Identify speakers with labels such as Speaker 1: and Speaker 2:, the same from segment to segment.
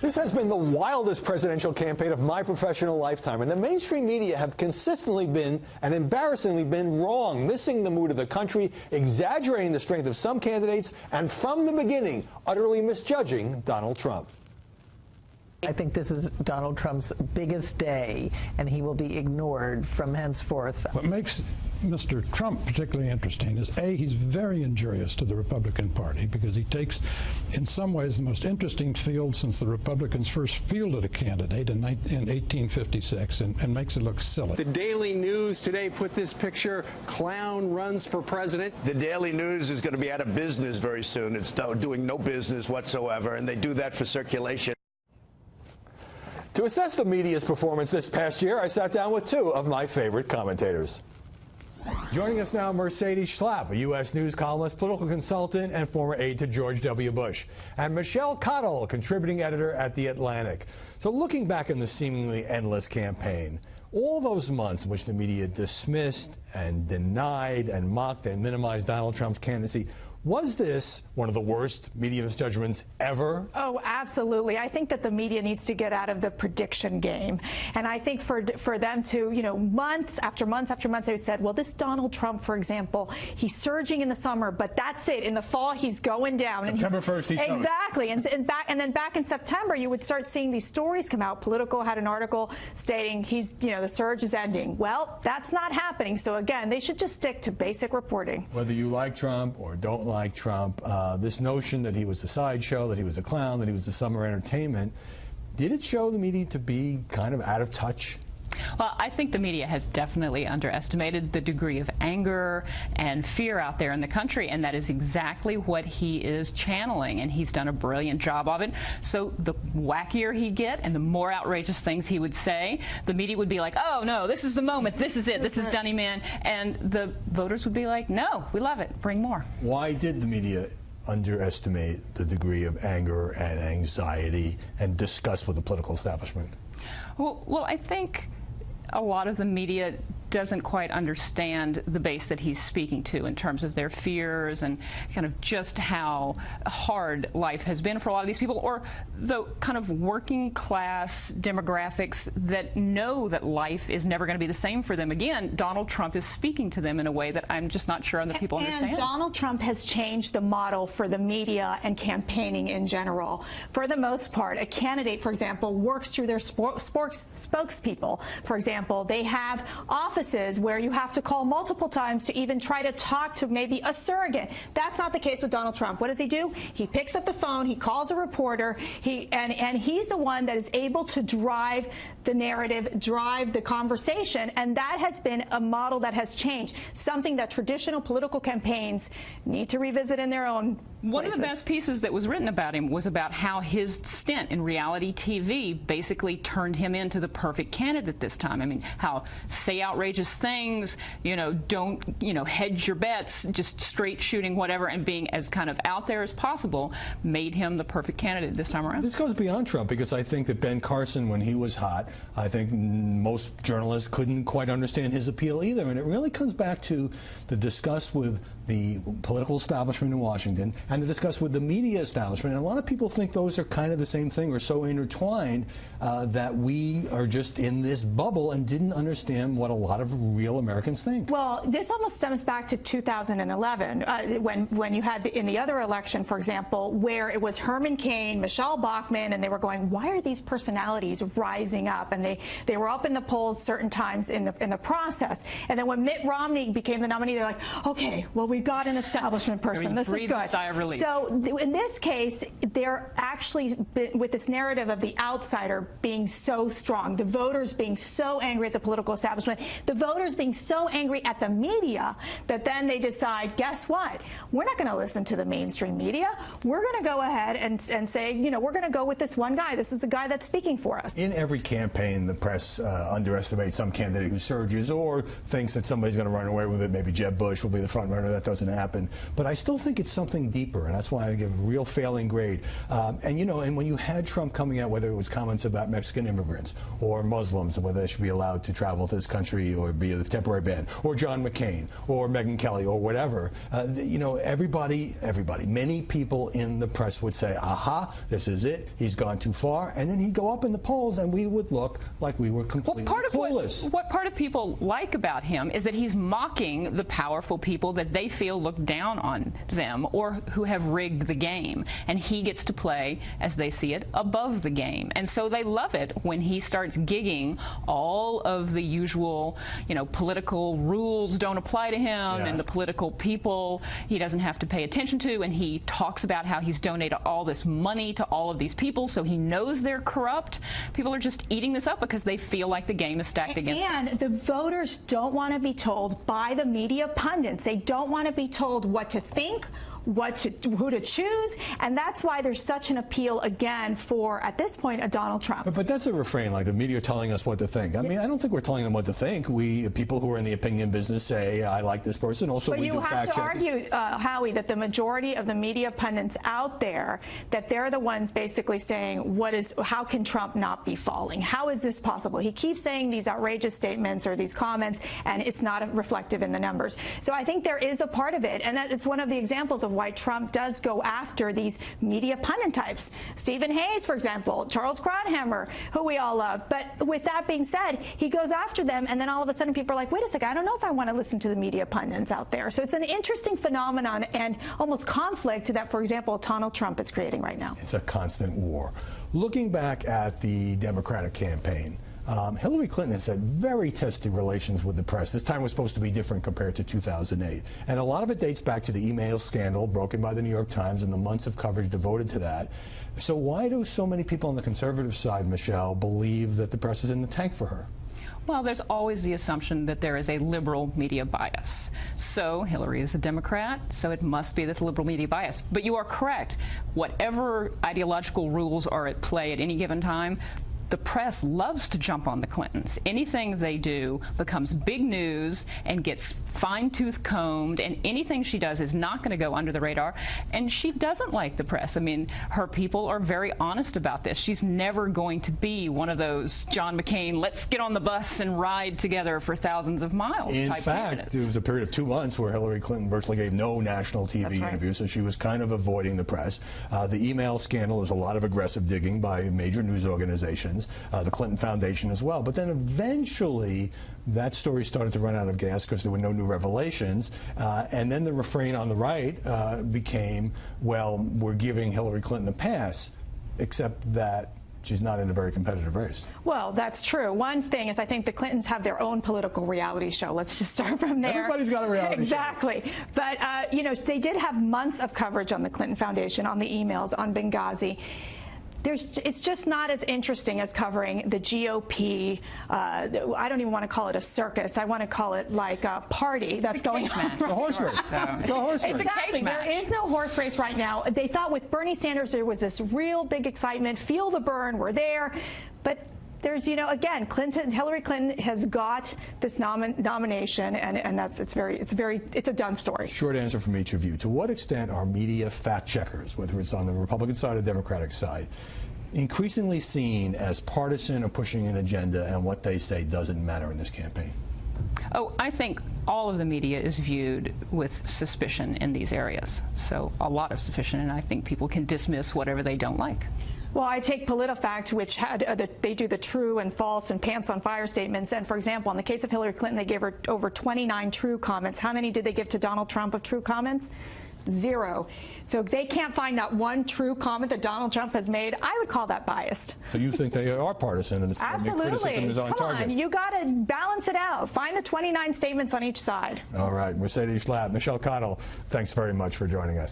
Speaker 1: This has been the wildest presidential campaign of my professional lifetime, and the mainstream media have consistently been, and embarrassingly been, wrong, missing the mood of the country, exaggerating the strength of some candidates, and from the beginning, utterly misjudging Donald Trump.
Speaker 2: I think this is Donald Trump's biggest day, and he will be ignored from henceforth.
Speaker 3: What makes Mr. Trump particularly interesting is, A, he's very injurious to the Republican Party because he takes, in some ways, the most interesting field since the Republicans first fielded a candidate in 1856 and makes it look silly.
Speaker 4: The Daily News today put this picture, clown runs for president.
Speaker 5: The Daily News is going to be out of business very soon. It's doing no business whatsoever, and they do that for circulation.
Speaker 1: To assess the media's performance this past year, I sat down with two of my favorite commentators. Joining us now, Mercedes Schlapp, a U.S. News columnist, political consultant, and former aide to George W. Bush, and Michelle Cottle, contributing editor at The Atlantic. So looking back in the seemingly endless campaign, all those months in which the media dismissed and denied and mocked and minimized Donald Trump's candidacy, was this one of the worst media misjudgments ever?
Speaker 6: Oh, absolutely. I think that the media needs to get out of the prediction game. And I think for them to, months after months after months, they said, well, this Donald Trump, for example, he's surging in the summer, but that's it. In the fall, he's going down.
Speaker 1: September 1st, he's coming.
Speaker 6: Exactly. And then back in September, you would start seeing these stories come out. Politico had an article stating the surge is ending. Well, that's not happening. So, again, they should just stick to basic reporting.
Speaker 1: Whether you like Trump or don't like Trump, this notion that he was a sideshow, that he was a clown, that he was the summer entertainment, did it show the media to be kind of out of touch?
Speaker 7: Well, I think the media has definitely underestimated the degree of anger and fear out there in the country, and that is exactly what he is channeling, and he's done a brilliant job of it. So the wackier he'd get and the more outrageous things he would say, the media would be like, oh, no, this is the moment, this is it, this is Dunny Man, and the voters would be like, no, we love it, bring more.
Speaker 1: Why did the media underestimate the degree of anger and anxiety and disgust with the political establishment?
Speaker 7: Well, I think a lot of the media doesn't quite understand the base that he's speaking to in terms of their fears and kind of just how hard life has been for a lot of these people, or the kind of working class demographics that know that life is never going to be the same for them again. Donald Trump is speaking to them in a way that I'm just not sure other people understand.
Speaker 6: And Donald Trump has changed the model for the media and campaigning in general. For the most part, a candidate, for example, works through their spokespeople. For example, they have offices where you have to call multiple times to even try to talk to maybe a surrogate. That's not the case with Donald Trump. What does he do? He picks up the phone, he calls a reporter, and he's the one that is able to drive the narrative, drive the conversation, and that has been a model that has changed, something that traditional political campaigns need to revisit in their own
Speaker 7: One of the best pieces that was written about him was about how his stint in reality TV basically turned him into the perfect candidate this time. I mean, how say outrageous things, don't, hedge your bets, just straight shooting whatever and being as kind of out there as possible made him the perfect candidate this time around.
Speaker 1: This goes beyond Trump, because I think that Ben Carson, when he was hot, I think most journalists couldn't quite understand his appeal either. And it really comes back to the disgust with the political establishment in Washington and the disgust with the media establishment. And a lot of people think those are kind of the same thing, or so intertwined that we are just in this bubble and didn't understand what a lot of real Americans think.
Speaker 6: Well, this almost stems back to 2011 when you had in the other election, for example, where it was Herman Cain, Michelle Bachmann, and they were going, why are these personalities rising up? And they were up in the polls certain times in the process. And then when Mitt Romney became the nominee, they're like, okay, well, we've got an establishment person. This is good.
Speaker 7: Sigh of relief.
Speaker 6: So in this case, they're actually, with this narrative of the outsider being so strong, the voters being so angry at the political establishment, the voters being so angry at the media, that then they decide, guess what? We're not going to listen to the mainstream media. We're going to go ahead and say, we're going to go with this one guy. This is the guy that's speaking for us.
Speaker 1: In every campaign, the press underestimates some candidate who surges or thinks that somebody's going to run away with it. Maybe Jeb Bush will be the front runner. that doesn't happen. But I still think it's something deeper, and that's why I give a real failing grade. And you know, and when you had Trump coming out, whether it was comments about Mexican immigrants or Muslims, whether they should be allowed to travel to this country or be a temporary ban, or John McCain or Megyn Kelly or whatever, you know, everybody, many people in the press would say, aha, this is it, he's gone too far, and then he'd go up in the polls and we would look like we were completely clueless.
Speaker 7: What part of people like about him is that he's mocking the powerful people that they feel look down on them or who have rigged the game, and he gets to play, as they see it, above the game. And so they love it when he starts gigging all of the usual, you know, political rules don't apply to him, and the political people he doesn't have to pay attention to, and he talks about how he's donated all this money to all of these people, so he knows they're corrupt. People are just eating this up because they feel like the game is stacked against them.
Speaker 6: And the voters don't want to be told by the media pundits. They don't want to be told what to think, who to choose, and that's why there's such an appeal again for, at this point, a Donald Trump.
Speaker 1: But that's a refrain, like the media telling us what to think. I mean, I don't think we're telling them what to think. We, people who are in the opinion business, say, I like this person. Also,
Speaker 6: but
Speaker 1: we
Speaker 6: you
Speaker 1: do
Speaker 6: have to
Speaker 1: fact-checking.
Speaker 6: argue, Howie, that the majority of the media pundits out there, that they're the ones basically saying, how can Trump not be falling? How is this possible? He keeps saying these outrageous statements or these comments, and it's not reflective in the numbers. So I think there is a part of it, and that it's one of the examples of why Trump does go after these media pundit types. Stephen Hayes, for example, Charles Krauthammer, who we all love. But with that being said, he goes after them, and then all of a sudden people are like, wait a second, I don't know if I want to listen to the media pundits out there. So it's an interesting phenomenon and almost conflict that, for example, Donald Trump is creating right now.
Speaker 1: It's a constant war. Looking back at the Democratic campaign, Hillary Clinton has had very testy relations with the press. This time was supposed to be different compared to 2008. And a lot of it dates back to the email scandal broken by the New York Times and the months of coverage devoted to that. So why do so many people on the conservative side, Michelle, believe that the press is in the tank for her?
Speaker 7: Well, there's always the assumption that there is a liberal media bias. So Hillary is a Democrat, so it must be this liberal media bias. But you are correct. Whatever ideological rules are at play at any given time, the press loves to jump on the Clintons. Anything they do becomes big news and gets fine-tooth combed, and anything she does is not going to go under the radar. And she doesn't like the press. I mean, her people are very honest about this. She's never going to be one of those John McCain, let's get on the bus and ride together for thousands of miles
Speaker 1: In
Speaker 7: type
Speaker 1: fact,
Speaker 7: candidates.
Speaker 1: there was a period of 2 months where Hillary Clinton virtually gave no national TV interviews, so she was kind of avoiding the press. The email scandal is a lot of aggressive digging by major news organizations. The Clinton Foundation as well. But then eventually that story started to run out of gas because there were no new revelations. And then the refrain on the right became, well, we're giving Hillary Clinton a pass, except that she's not in a very competitive race.
Speaker 6: Well, that's true. One thing is I think the Clintons have their own political reality show. Let's just start from there.
Speaker 1: Everybody's got a reality show.
Speaker 6: Exactly. But, you know, they did have months of coverage on the Clinton Foundation, on the emails, on Benghazi. It's just not as interesting as covering the GOP. I don't even want to call it a circus. I want to call it like a party that's going on.
Speaker 1: It's a horse race. It's a horse race.
Speaker 6: Exactly. There is no horse race right now. They thought with Bernie Sanders there was this real big excitement. Feel the burn. We're there. But there's, you know, again, Hillary Clinton has got this nomination, and it's a done story.
Speaker 1: Short answer from each of you. To what extent are media fact checkers, whether it's on the Republican side or Democratic side, increasingly seen as partisan or pushing an agenda, and what they say doesn't matter in this campaign?
Speaker 7: Oh, I think all of the media is viewed with suspicion in these areas. So a lot of suspicion, and I think people can dismiss whatever they don't like.
Speaker 6: Well, I take PolitiFact, which had they do the true and false and pants on fire statements. And, for example, in the case of Hillary Clinton, they gave her over 29 true comments. How many did they give to Donald Trump of true comments? 0. So they can't find that one true comment that Donald Trump has made. I would call that biased.
Speaker 1: So you think they are partisan, and it's criticism is on target?
Speaker 6: Come on, you got to balance it out. Find the 29 statements on each side.
Speaker 1: All right, Mercedes Schlapp, Michelle Cottle, thanks very much for joining us.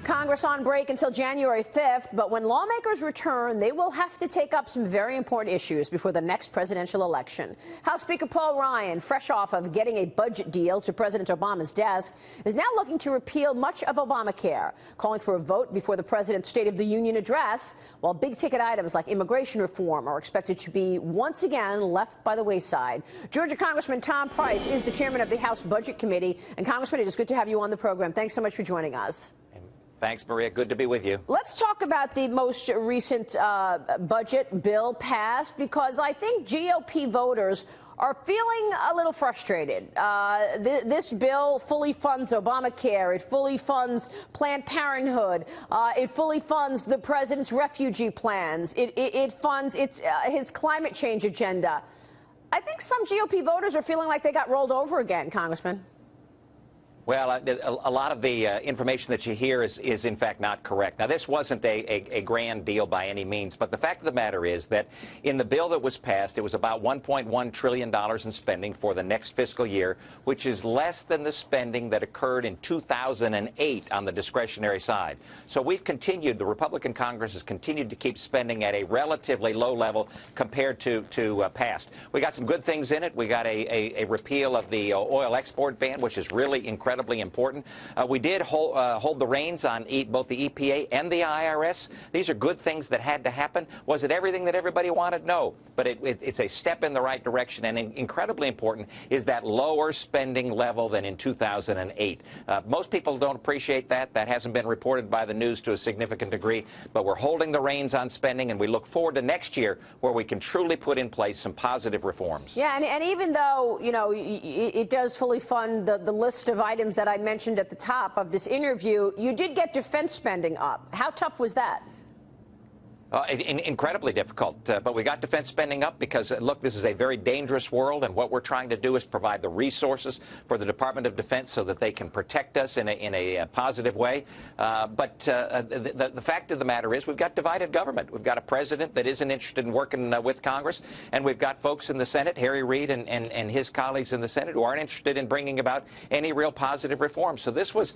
Speaker 8: Congress on break until January 5th, but when lawmakers return, they will have to take up some very important issues before the next presidential election. House Speaker Paul Ryan, fresh off of getting a budget deal to President Obama's desk, is now looking to repeal much of Obamacare, calling for a vote before the president's State of the Union address, while big-ticket items like immigration reform are expected to be once again left by the wayside. Georgia Congressman Tom Price is the chairman of the House Budget Committee. And Congressman, it is good to have you on the program. Thanks so much for joining us.
Speaker 9: Thanks, Maria. Good to be with you. Let's
Speaker 8: talk about the most recent budget bill passed, because I think GOP voters are feeling a little frustrated. This bill fully funds Obamacare. It fully funds Planned Parenthood. It fully funds the president's refugee plans. It funds his climate change agenda. I think some GOP voters are feeling like they got rolled over again, Congressman.
Speaker 9: Well, a lot of the information that you hear is in fact not correct. Now, this wasn't a grand deal by any means, but the fact of the matter is that in the bill that was passed, it was about $1.1 trillion in spending for the next fiscal year, which is less than the spending that occurred in 2008 on the discretionary side. So we've continued, the Republican Congress has continued to keep spending at a relatively low level compared to past. We got some good things in it. We got a repeal of the oil export ban, which is really incredibly important. We did hold the reins on both the EPA and the IRS. These are good things that had to happen. Was it everything that everybody wanted? No. But it's a step in the right direction. And incredibly important is that lower spending level than in 2008. Most people don't appreciate that. That hasn't been reported by the news to a significant degree. But we're holding the reins on spending, and we look forward to next year where we can truly put in place some positive reforms.
Speaker 8: Yeah, and even though, you know, it does fully fund the list of items that I mentioned at the top of this interview, you did get defense spending up. How tough was that?
Speaker 9: Incredibly difficult, but we got defense spending up because, look, this is a very dangerous world, and what we're trying to do is provide the resources for the Department of Defense so that they can protect us in a positive way. But the fact of the matter is we've got divided government. We've got a president that isn't interested in working with Congress, and we've got folks in the Senate, Harry Reid and his colleagues in the Senate, who aren't interested in bringing about any real positive reform. So this was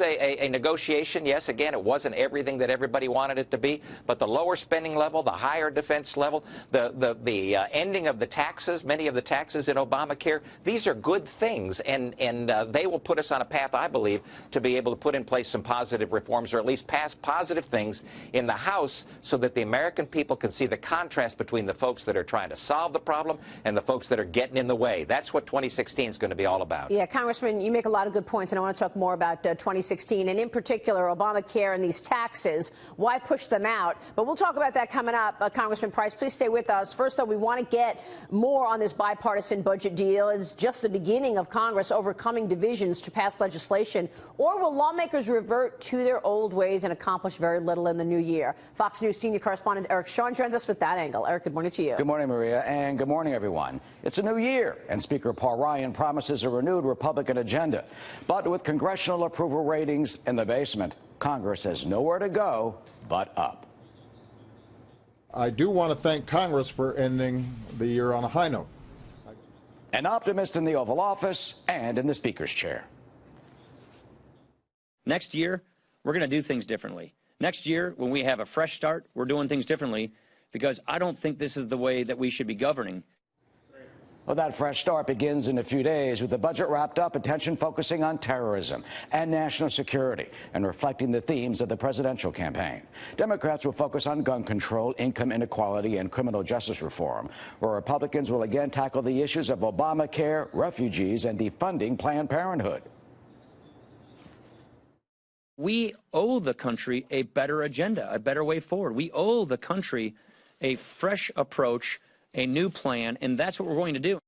Speaker 9: a negotiation. Yes, again, it wasn't everything that everybody wanted it to be, but the lower spending level, the higher defense level, the ending of the taxes, many of the taxes in Obamacare, these are good things, and they will put us on a path, I believe, to be able to put in place some positive reforms, or at least pass positive things in the House so that the American people can see the contrast between the folks that are trying to solve the problem and the folks that are getting in the way. That's what 2016 is going to be all about.
Speaker 8: Yeah, Congressman, you make a lot of good points, and I want to talk more about 2016, and in particular Obamacare and these taxes. Why push them out? But we'll talk about that coming up. Congressman Price, please stay with us. First, though, we want to get more on this bipartisan budget deal. It's just the beginning of Congress overcoming divisions to pass legislation, or will lawmakers revert to their old ways and accomplish very little in the new year? Fox News senior correspondent Eric Shawn joins us with that angle. Eric, good morning to you.
Speaker 10: Good morning, Maria, and good morning, everyone. It's a new year, and Speaker Paul Ryan promises a renewed Republican agenda. But with congressional approval ratings in the basement, Congress has nowhere to go but up.
Speaker 11: I do want to thank Congress for ending the year on a high note.
Speaker 10: An optimist in the Oval Office and in the Speaker's chair.
Speaker 12: Next year, we're going to do things differently. Next year, when we have a fresh start, we're doing things differently, because I don't think this is the way that we should be governing.
Speaker 10: Well, that fresh start begins in a few days with the budget wrapped up, attention focusing on terrorism and national security and reflecting the themes of the presidential campaign. Democrats will focus on gun control, income inequality, and criminal justice reform, where Republicans will again tackle the issues of Obamacare, refugees, and defunding Planned Parenthood.
Speaker 12: We owe the country a better agenda, a better way forward. We owe the country a fresh approach, a new plan, and that's what we're going to do.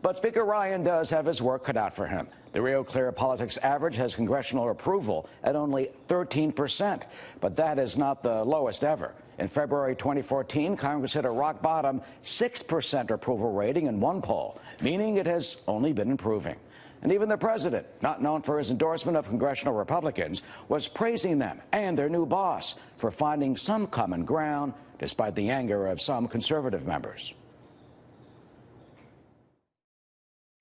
Speaker 10: But Speaker Ryan does have his work cut out for him. The Rio Clear Politics average has congressional approval at only 13%, but that is not the lowest ever. In February 2014, Congress hit a rock-bottom 6% approval rating in one poll, meaning it has only been improving. And even the president, not known for his endorsement of congressional Republicans, was praising them and their new boss for finding some common ground despite the anger of some conservative members.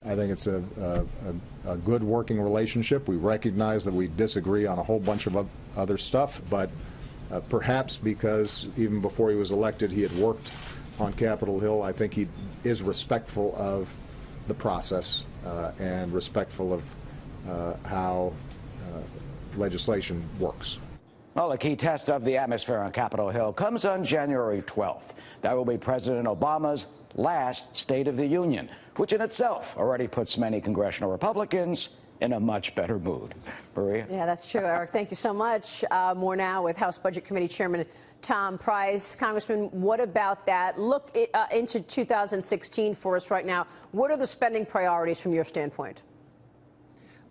Speaker 11: I think it's a good working relationship. We recognize that we disagree on a whole bunch of other stuff, but perhaps because even before he was elected he had worked on Capitol Hill, I think he is respectful of the process and respectful of how legislation works.
Speaker 10: Well, the key test of the atmosphere on Capitol Hill comes on January 12th. That will be President Obama's last State of the Union, which in itself already puts many congressional Republicans in a much better mood. Maria?
Speaker 8: Yeah, that's true, Eric. Thank you so much. More now with House Budget Committee Chairman Tom Price. Congressman, what about that? Look into 2016 for us right now. What are the spending priorities from your standpoint?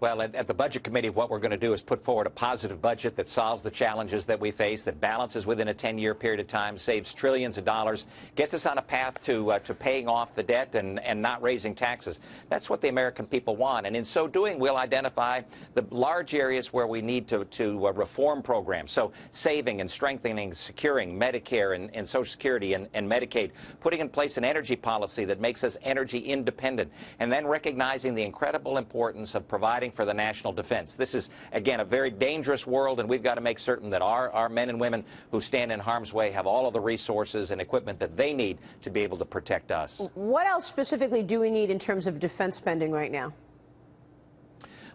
Speaker 9: Well, at the Budget Committee, what we're going to do is put forward a positive budget that solves the challenges that we face, that balances within a 10-year period of time, saves trillions of dollars, gets us on a path to paying off the debt and not raising taxes. That's what the American people want. And in so doing, we'll identify the large areas where we need to reform programs. So saving and strengthening, securing Medicare and Social Security and Medicaid, putting in place an energy policy that makes us energy independent, and then recognizing the incredible importance of providing for the national defense. This is, again, a very dangerous world, and we've got to make certain that our men and women who stand in harm's way have all of the resources and equipment that they need to be able to protect us.
Speaker 8: What else specifically do we need in terms of defense spending right now?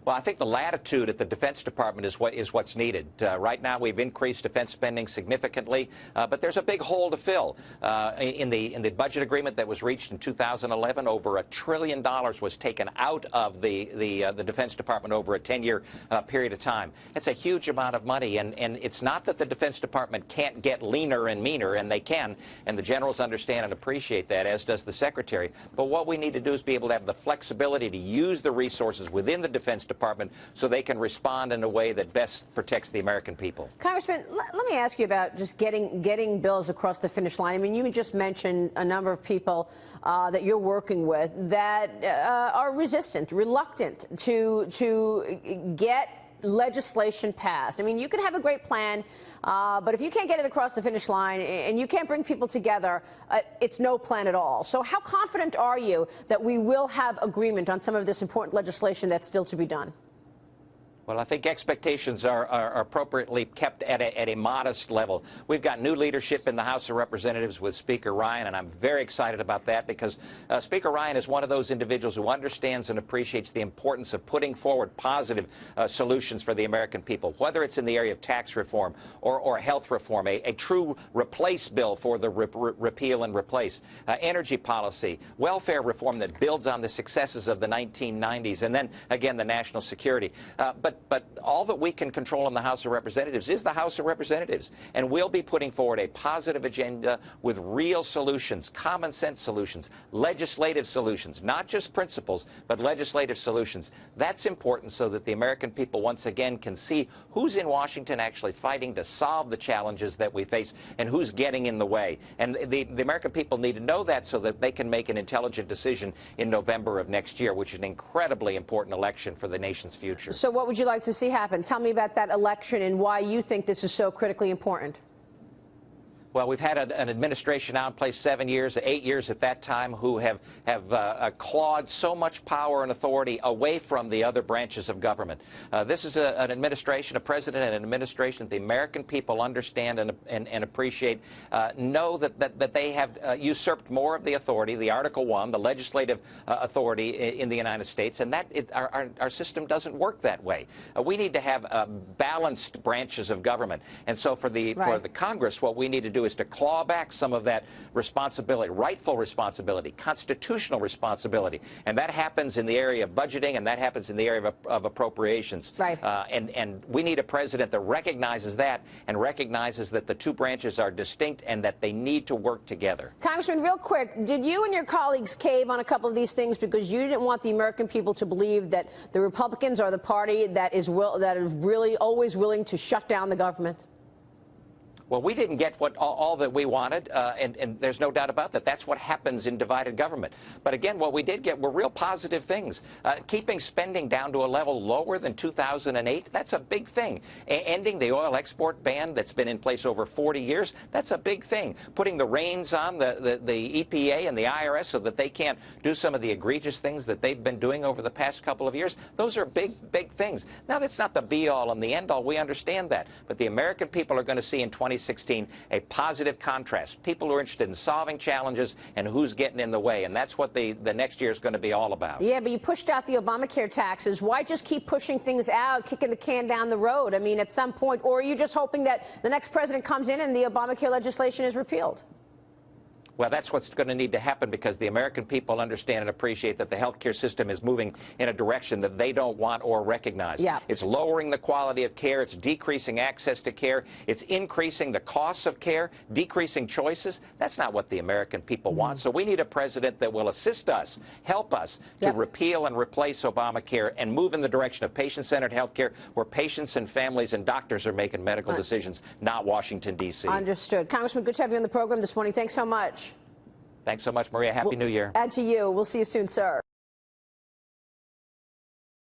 Speaker 9: Well, I think the latitude at the Defense Department is what's needed. Right now, we've increased defense spending significantly, but there's a big hole to fill. In the budget agreement that was reached in 2011, over $1 trillion was taken out of the Defense Department over a 10-year period of time. It's a huge amount of money, and it's not that the Defense Department can't get leaner and meaner, and they can, and the generals understand and appreciate that, as does the Secretary. But what we need to do is be able to have the flexibility to use the resources within the Defense Department so they can respond in a way that best protects the American people.
Speaker 8: Congressman, let me ask you about just getting bills across the finish line. I mean, you just mentioned a number of people that you're working with that are resistant, reluctant to get legislation passed. I mean, you can have a great plan, but if you can't get it across the finish line and you can't bring people together, it's no plan at all. So how confident are you that we will have agreement on some of this important legislation that's still to be done?
Speaker 9: Well, I think expectations are appropriately kept at a modest level. We've got new leadership in the House of Representatives with Speaker Ryan, and I'm very excited about that because Speaker Ryan is one of those individuals who understands and appreciates the importance of putting forward positive solutions for the American people, whether it's in the area of tax reform or health reform, a true replace bill for the repeal and replace, energy policy, welfare reform that builds on the successes of the 1990s, and then, again, the national security. But all that we can control in the House of Representatives is the House of Representatives. And we'll be putting forward a positive agenda with real solutions, common sense solutions, legislative solutions, not just principles, but legislative solutions. That's important so that the American people once again can see who's in Washington actually fighting to solve the challenges that we face and who's getting in the way. And the American people need to know that so that they can make an intelligent decision in November of next year, which is an incredibly important election for the nation's future.
Speaker 8: So what would you like to see happen? Tell me about that election and why you think this is so critically important.
Speaker 9: Well, we've had an administration now in place 7 years, 8 years at that time, who have clawed so much power and authority away from the other branches of government. This is an administration, a president and an administration that the American people understand and appreciate, know that they have usurped more of the authority, the Article 1, the legislative authority in the United States, and that our system doesn't work that way. We need to have balanced branches of government. And so for the Congress, what we need to do is to claw back some of that responsibility, rightful responsibility, constitutional responsibility. And that happens in the area of budgeting, and that happens in the area of appropriations.
Speaker 8: Right.
Speaker 9: And we need a president that recognizes that and recognizes that the two branches are distinct and that they need to work together.
Speaker 8: Congressman, real quick, did you and your colleagues cave on a couple of these things because you didn't want the American people to believe that the Republicans are the party that is really always willing to shut down the government?
Speaker 9: Well, we didn't get all that we wanted, and there's no doubt about that. That's what happens in divided government. But again, what we did get were real positive things. Keeping spending down to a level lower than 2008, that's a big thing. Ending the oil export ban that's been in place over 40 years, that's a big thing. Putting the reins on the EPA and the IRS so that they can't do some of the egregious things that they've been doing over the past couple of years, those are big things. Now, that's not the be-all and the end-all. We understand that. But the American people are going to see in 2016 a positive contrast. People who are interested in solving challenges and who's getting in the way. And that's what the next year is going to be all about.
Speaker 8: Yeah, but you pushed out the Obamacare taxes. Why just keep pushing things out, kicking the can down the road? I mean, at some point, or are you just hoping that the next president comes in and the Obamacare legislation is repealed?
Speaker 9: Well, that's what's going to need to happen, because the American people understand and appreciate that the health care system is moving in a direction that they don't want or recognize.
Speaker 8: Yeah.
Speaker 9: It's lowering the quality of care. It's decreasing access to care. It's increasing the costs of care, decreasing choices. That's not what the American people want. So we need a president that will assist us, help us to repeal and replace Obamacare and move in the direction of patient-centered health care, where patients and families and doctors are making medical decisions, not Washington, D.C.
Speaker 8: Understood. Congressman, good to have you on the program this morning. Thanks so much.
Speaker 9: Thanks so much, Maria. Happy New Year.
Speaker 8: And to you. We'll see you soon, sir.